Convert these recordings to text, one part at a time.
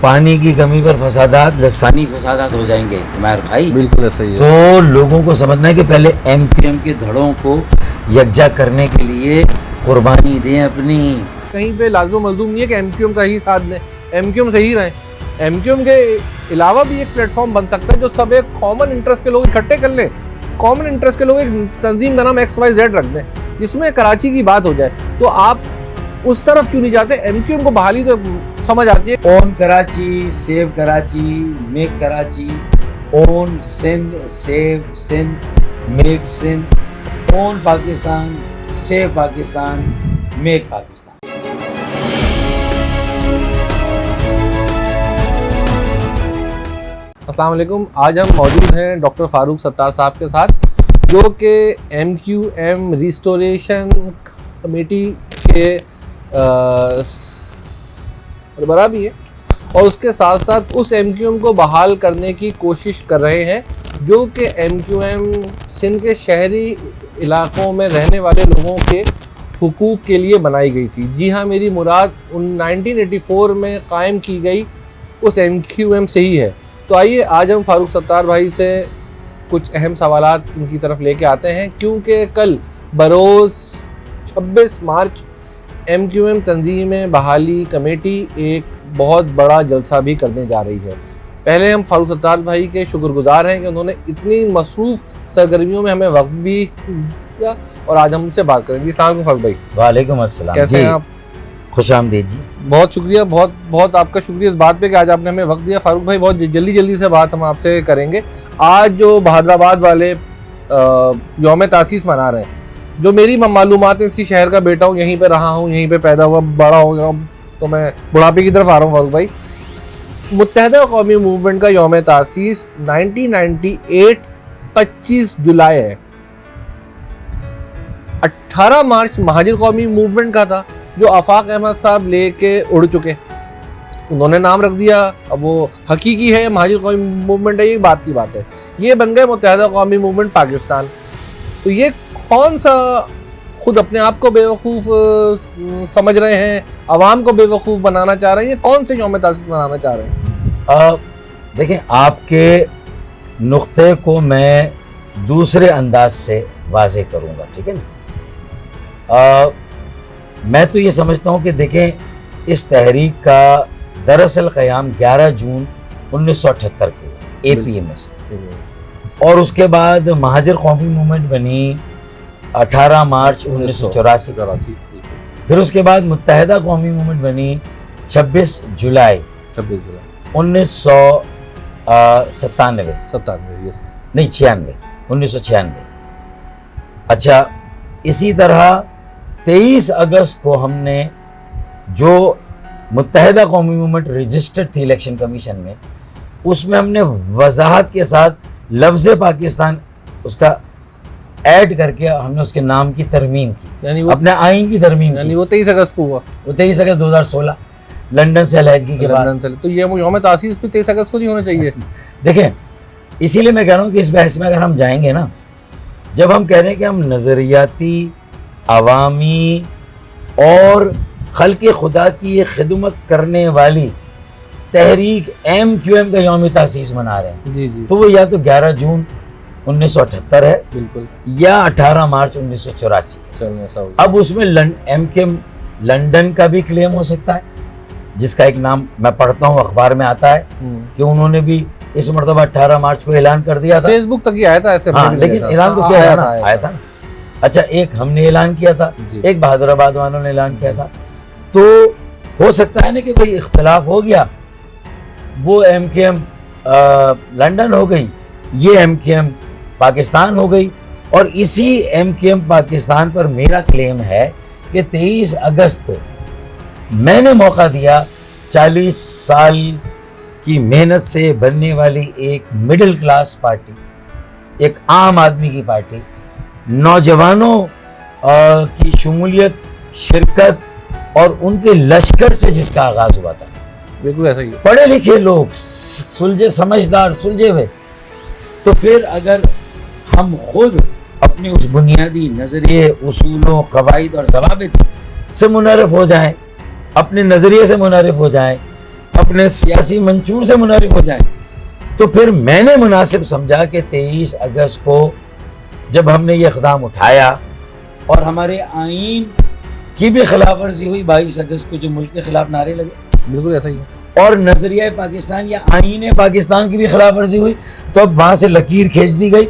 پانی کی کمی پر فسادات لسانی فسادات ہو جائیں گے عمیر بھائی. بالکل ایسا ہی ہے. تو لوگوں کو سمجھنا ہے کہ پہلے ایم کیو ایم کے دھڑوں کو یکجا کرنے کے لیے قربانی دیں اپنی. کہیں پہ لازم و ملزوم نہیں ہے کہ ایم کیو ایم کا ہی ساتھ دیں, ایم کیو ایم صحیح رہیں. ایم کیو ایم کے علاوہ بھی ایک پلیٹ فارم بن سکتا ہے جو سب ایک کامن انٹرسٹ کے لوگ اکٹھے کر لیں. کامن انٹرسٹ کے لوگ ایک تنظیم کا نام XYZ رکھ دیں جس میں کراچی کی بات ہو جائے. تو آپ اس طرف کیوں نہیں جاتے؟ ایم کیو ایم کو بحالی تو سمجھ آتی ہے. اون کراچی, سیو کراچی, میک کراچی, اون سندھ, سیو سندھ, میک سندھ, اون پاکستان, سیو پاکستان, میک پاکستان. السلام علیکم. آج ہم موجود ہیں ڈاکٹر فاروق ستار صاحب کے ساتھ, جو کہ M Q M restoration committee کے سربراہ بھی ہیں اور اس کے ساتھ ساتھ اس ایم کیو ایم کو بحال کرنے کی کوشش کر رہے ہیں جو کہ ایم کیو ایم سندھ کے شہری علاقوں میں رہنے والے لوگوں کے حقوق کے لیے بنائی گئی تھی. جی ہاں, میری مراد 1984 میں قائم کی گئی اس ایم کیو ایم سے ہی ہے. تو آئیے آج ہم فاروق ستار بھائی سے کچھ اہم سوالات ان کی طرف لے کے آتے ہیں, کیونکہ کل بروز 26 مارچ ایم کیو ایم تنظیم بحالی کمیٹی ایک بہت بڑا جلسہ بھی کرنے جا رہی ہے. پہلے ہم فاروق ستار بھائی کے شکر گزار ہیں کہ انہوں نے اتنی مصروف سرگرمیوں میں ہمیں وقت بھی دیا اور آج ہم ان سے بات کریں گے. السلام علیکم فاروق بھائی. وعلیکم السلام. کیسے ہیں آپ؟ خوش آمدید جی. بہت شکریہ, بہت آپ کا شکریہ اس بات پہ کہ آج آپ نے ہمیں وقت دیا. فاروق بھائی, بہت جلدی سے بات ہم آپ سے کریں گے. آج جو بہادر آباد والے یوم تاسیس منا رہے ہیں, جو میری معلومات ہے, اسی شہر کا بیٹا ہوں, یہیں پہ رہا ہوں, یہیں پہ پیدا ہوا, بڑا ہو گیا, تو میں بڑھاپے کی طرف آ رہا ہوں. فاروق بھائی, متحدہ قومی موومنٹ کا یوم تاسیس 1998 25 جولائی ہے. 18 مارچ مہاجر قومی موومنٹ کا تھا جو آفاق احمد صاحب لے کے اڑ چکے. انہوں نے نام رکھ دیا, اب وہ حقیقی ہے مہاجر قومی موومنٹ ہے, یہ بات کی بات ہے. یہ بن گئے متحدہ قومی موومنٹ پاکستان. تو یہ کون سا خود اپنے آپ کو بیوقوف سمجھ رہے ہیں, عوام کو بیوقوف بنانا چاہ رہے ہیں, یہ کون سے یوم تاسیس منانا چاہ رہے ہیں؟ دیکھیں, آپ کے نقطے کو میں دوسرے انداز سے واضح کروں گا, ٹھیک ہے نا. میں تو یہ سمجھتا ہوں کہ دیکھیں, اس تحریک کا دراصل قیام 11 جون 1978 کو اے پی ایم سے, اور اس کے بعد مہاجر قومی موومنٹ بنی 18 مارچ 1984. پھر اس کے بعد متحدہ قومی موومنٹ بنی 26 جولائی 1996. اچھا, اسی طرح 23 اگست کو ہم نے جو متحدہ قومی موومنٹ رجسٹرڈ تھی الیکشن کمیشن میں, اس میں ہم نے وضاحت کے ساتھ لفظ پاکستان اس کا ایڈ کر کے ہم نے اس کے نام کی ترمیم کی, یعنی اپنے آئین کی ترمیم کی. یعنی وہ 23 اگست کو ہوا, وہ 23 اگست 2016 لندن سے علیحدگی کے بعد. تو یہ یوم تاسیس بھی 23 اگست کو نہیں ہونا چاہیے. دیکھیں, اسی لیے میں کہہ رہا ہوں کہ اس بحث میں اگر ہم جائیں گے نا, جب ہم کہہ رہے ہیں کہ ہم نظریاتی, عوامی اور خلق خدا کی خدمت کرنے والی تحریک ایم کیو ایم کا یوم تاسیس منا رہے ہیں, جی تو وہ یا تو 11 جون 1978 ہے, بالکل, یا 18 مارچ 1984 ہے. اب اس میں ایم کیو ایم لندن کا بھی کلیم ہو سکتا ہے, جس کا ایک نام میں پڑھتا ہوں اخبار میں آتا ہے کہ انہوں نے بھی اس مرتبہ 18 مارچ کو اعلان کر دیا تھا. فیس بک تک ہی آیا تھا ایسے, لیکن اعلان تو کیا آیا تھا. اچھا, ایک ہم نے اعلان کیا تھا, ایک بہادر آباد والوں نے اعلان کیا تھا. تو ہو سکتا ہے نا کہ بھئی اختلاف ہو گیا, وہ ایم کیو ایم لندن ہو گئی, یہ ایم کیو ایم پاکستان ہو گئی. اور اسی ایم کیو ایم پاکستان پر میرا کلیم ہے کہ 23 اگست کو میں نے موقع دیا 40 سال کی محنت سے بننے والی ایک مڈل کلاس پارٹی, ایک عام آدمی کی پارٹی, نوجوانوں کی شمولیت, شرکت اور ان کے لشکر سے جس کا آغاز ہوا تھا. بالکل ایسا ہی, پڑھے لکھے لوگ, سلجھے سمجھدار, سلجھے ہوئے. تو پھر اگر ہم خود اپنے اس بنیادی نظریے, اصولوں, قواعد اور ضوابط سے منحرف ہو جائیں, اپنے نظریے سے منحرف ہو جائیں, اپنے سیاسی منشور سے منحرف ہو جائیں. تو پھر میں نے مناسب سمجھا کہ 23 اگست کو جب ہم نے یہ اقدام اٹھایا اور ہمارے آئین کی بھی خلاف ورزی ہوئی 22 اگست کو جو ملک کے خلاف نعرے لگے, بالکل ایسا ہی ہے, اور نظریہ پاکستان یا آئین پاکستان کی بھی خلاف ورزی ہوئی, تو اب وہاں سے لکیر کھینچ دی گئی,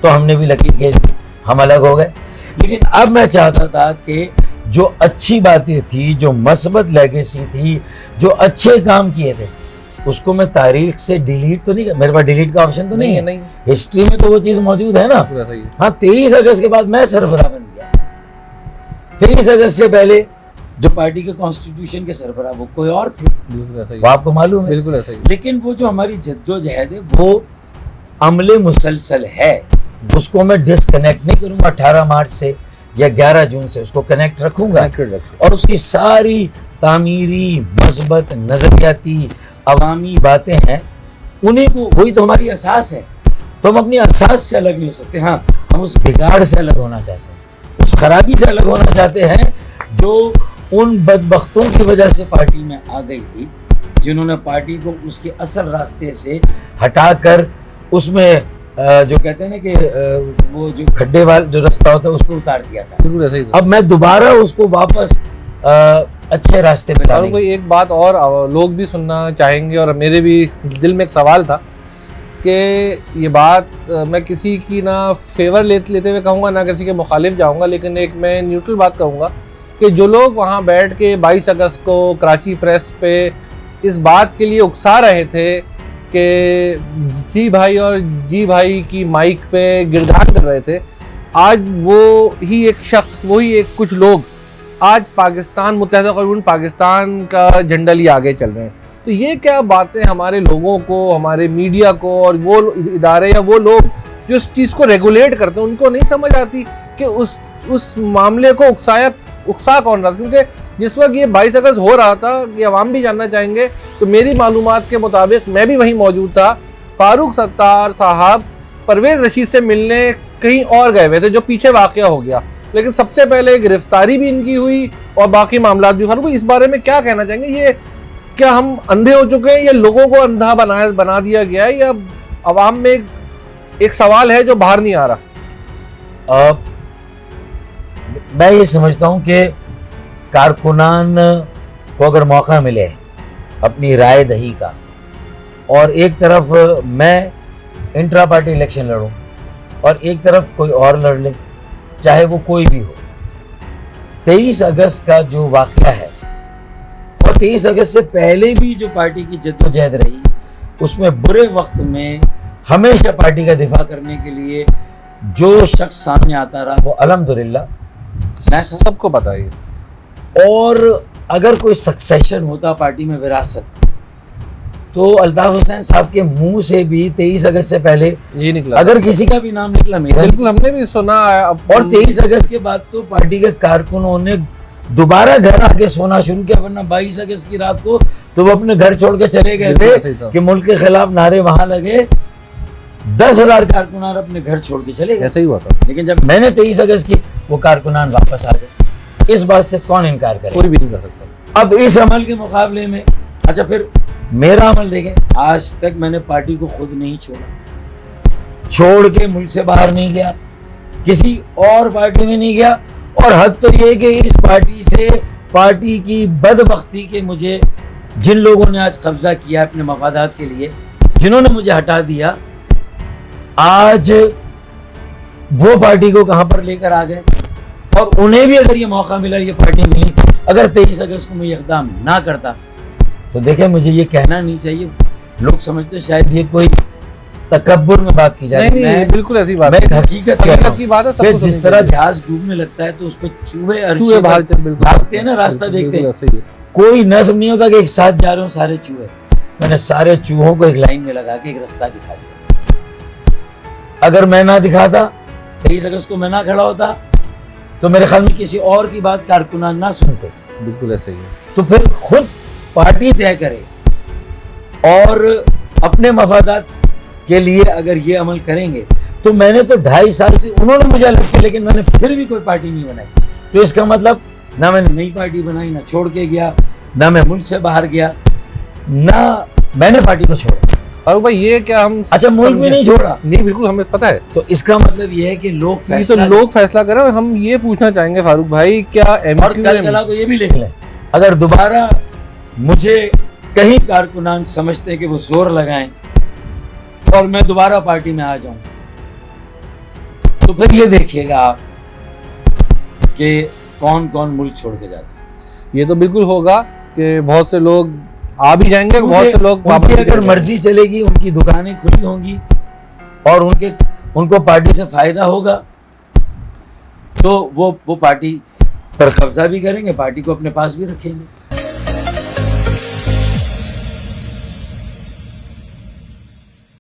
تو ہم نے بھی لکیر کھینچ دی, ہم الگ ہو گئے. لیکن اب میں چاہتا تھا کہ جو اچھی باتیں تھی, جو مثبت لیگیسی تھی, جو اچھے کام کیے تھے, اس کو میں تاریخ سے ڈیلیٹ تو نہیں, میرے پاس ڈیلیٹ کا آپشن تو نہیں ہے, ہسٹری میں تو وہ چیز موجود ہے نا. ہاں 23 اگست کے بعد میں سربراہ بن گیا. 23 اگست سے پہلے جو پارٹی کے کانسٹیٹیوشن کے سربراہ وہ کوئی اور تھے, وہ آپ کو معلوم ہے. بالکل ایسا ہی. لیکن وہ جو ہماری جدوجہد ہے وہ عمل مسلسل ہے, اس کو میں ڈسکنیکٹ نہیں کروں گا 18 مارچ سے یا 11 جون سے, اس کو کنیکٹ رکھوں گا, اور اس کی ساری تعمیری, مثبت, نظریاتی, عوامی باتیں ہیں, انہیں کو, وہی تو ہماری اساس ہے. تو ہم اپنی اساس سے الگ نہیں ہو سکتے. ہاں ہم اس بگاڑ سے الگ ہونا چاہتے ہیں, اس خرابی سے الگ ہونا چاہتے ہیں جو ان بدبختوں کی وجہ سے پارٹی میں آ گئی تھی, جنہوں نے پارٹی کو اس کے اصل راستے سے ہٹا کر اس میں جو کہتے ہیں نا کہ وہ جو کھڈے والا جو رستہ ہوتا ہے اس پہ اتار دیا تھا. اب میں دوبارہ اس کو واپس اچھے راستے پہ لانے. اور کوئی ایک بات اور لوگ بھی سننا چاہیں گے, اور میرے بھی دل میں ایک سوال تھا کہ یہ بات میں کسی کی نہ فیور لیتے ہوئے کہوں گا, نہ کسی کے مخالف جاؤں گا, لیکن ایک میں نیوٹرل بات کہوں گا کہ جو لوگ وہاں بیٹھ کے 22 اگست کو کراچی پریس پہ اس بات کے لیے اکسا رہے تھے کہ جی بھائی اور جی بھائی کی مائک پہ گردان کر رہے تھے, آج وہ ہی ایک شخص, وہی ایک کچھ لوگ آج پاکستان, متحدہ قوم پاکستان کا جھنڈا لیے آگے چل رہے ہیں. تو یہ کیا باتیں ہمارے لوگوں کو, ہمارے میڈیا کو, اور وہ ادارے یا وہ لوگ جو اس چیز کو ریگولیٹ کرتے ہیں, ان کو نہیں سمجھ آتی کہ اس معاملے کو اکسا کون رہا تھا. کیونکہ جس وقت یہ 22 اگست ہو رہا تھا, یہ عوام بھی جاننا چاہیں گے, تو میری معلومات کے مطابق میں بھی وہیں موجود تھا. فاروق ستار صاحب پرویز رشید سے ملنے کہیں اور گئے ہوئے تھے, جو پیچھے واقعہ ہو گیا, لیکن سب سے پہلے گرفتاری بھی ان کی ہوئی اور باقی معاملات بھی. فاروق اس بارے میں کیا کہنا چاہیں گے؟ یہ کیا ہم اندھے ہو چکے ہیں, یا لوگوں کو اندھا بنا دیا گیا ہے, یا عوام میں ایک سوال ہے جو باہر نہیں آ رہا؟ میں یہ سمجھتا ہوں کہ کارکنان کو اگر موقع ملے اپنی رائے دہی کا, اور ایک طرف میں انٹرا پارٹی الیکشن لڑوں اور ایک طرف کوئی اور لڑ لے, چاہے وہ کوئی بھی ہو, 23 اگست کا جو واقعہ ہے اور 23 اگست سے پہلے بھی جو پارٹی کی جدوجہد رہی, اس میں برے وقت میں ہمیشہ پارٹی کا دفاع کرنے کے لیے جو شخص سامنے آتا رہا وہ الحمدللہ سب کو پتہ ہے. اور اگر کوئی سکسیشن ہوتا پارٹی میں وراثت, تو الطاف حسین صاحب کے منہ سے بھی 23 اگست سے پہلے یہ نکلا, اگر کسی کا بھی نام نکلا میرا, بالکل ہم نے بھی سنا ہے. اور 23 اگست کے بعد تو پارٹی کے کارکنوں نے دوبارہ گھر آ کے سونا شروع کیا, ورنہ 22 اگست کی رات کو تو وہ اپنے گھر چھوڑ کے چلے گئے تھے کہ ملک کے خلاف نعرے وہاں لگے, 10,000 کارکنان اپنے گھر چھوڑ کے چلے گئے. ایسا ہی ہوا تھا. لیکن جب میں نے 23 اگست کی, وہ کارکنان واپس آ گئے. اس بات سے کون انکار کرے؟ کوئی بھی نہیں کر سکتا. اب اس عمل کے مقابلے میں اچھا پھر میرا عمل دیکھیں, آج تک میں نے پارٹی کو خود نہیں چھوڑا, چھوڑ کے ملک سے باہر نہیں گیا, کسی اور پارٹی میں نہیں گیا, اور حد تو یہ کہ اس پارٹی سے, پارٹی کی بدبختی کے مجھے جن لوگوں نے آج قبضہ کیا اپنے مفادات کے لیے, جنہوں نے مجھے ہٹا دیا, آج وہ پارٹی کو کہاں پر لے کر آ گئے. اور انہیں بھی اگر یہ موقع ملا, یہ پارٹی ملی, اگر 23 اگست کو میں یہ اقدام نہ کرتا, تو دیکھیں مجھے یہ کہنا نہیں چاہیے, لوگ سمجھتے شاید یہ کوئی تکبر میں بات کی جائے. نہیں, بالکل ایسی بات ہے, میں حقیقت کی بات ہے. جس طرح جہاز ڈوبنے لگتا ہے تو اس پہ چوہے بھاگتے ہیں نا, راستہ دیکھتے ہیں, کوئی نظم نہیں ہوتا کہ ایک ساتھ جا رہے ہوں سارے چوہے. میں نے سارے چوہوں کو ایک لائن میں لگا کے ایک راستہ دکھا دیا. اگر میں نہ دکھاتا, 23 اگست کو میں نہ کھڑا ہوتا, تو میرے خیال میں کسی اور کی بات کارکنان نہ سنتے. بالکل ایسا ہی ہے. تو پھر خود پارٹی طے کرے, اور اپنے مفادات کے لیے اگر یہ عمل کریں گے, تو میں نے تو 2.5 سال سے, انہوں نے مجھے الگ کیا لیکن میں نے پھر بھی کوئی پارٹی نہیں بنائی. تو اس کا مطلب نہ میں نے نئی پارٹی بنائی, نہ چھوڑ کے گیا, نہ میں ملک سے باہر گیا. نہ میں نے پارٹی کو چھوڑا. فاروق بھائی یہ کیا ہم اچھا ملک بھی نہیں چھوڑا. نہیں بالکل ہمیں پتہ ہے. تو اس کا مطلب یہ ہے کہ لوگ یہ تو لوگ فیصلہ کریں. اور ہم یہ پوچھنا چاہیں گے فاروق بھائی کیا ایم کیو ایم کو یہ بھی لکھ لیں اگر دوبارہ مجھے کہیں کارکنان سمجھتے ہیں کہ وہ زور لگائیں اور میں دوبارہ پارٹی میں آ جاؤں تو پھر یہ دیکھیے گا آپ کہ کون کون ملک چھوڑ کے جاتے ہیں. یہ تو بالکل ہوگا کہ بہت سے لوگ آ بھی جائیں گے, بہت سے لوگ ان کی اگر مرضی چلے گی, ان کی دکانیں کھلی ہوں گی اور ان کو پارٹی سے فائدہ ہوگا تو وہ پارٹی پر قبضہ بھی کریں گے, پارٹی کو اپنے پاس بھی رکھیں گے.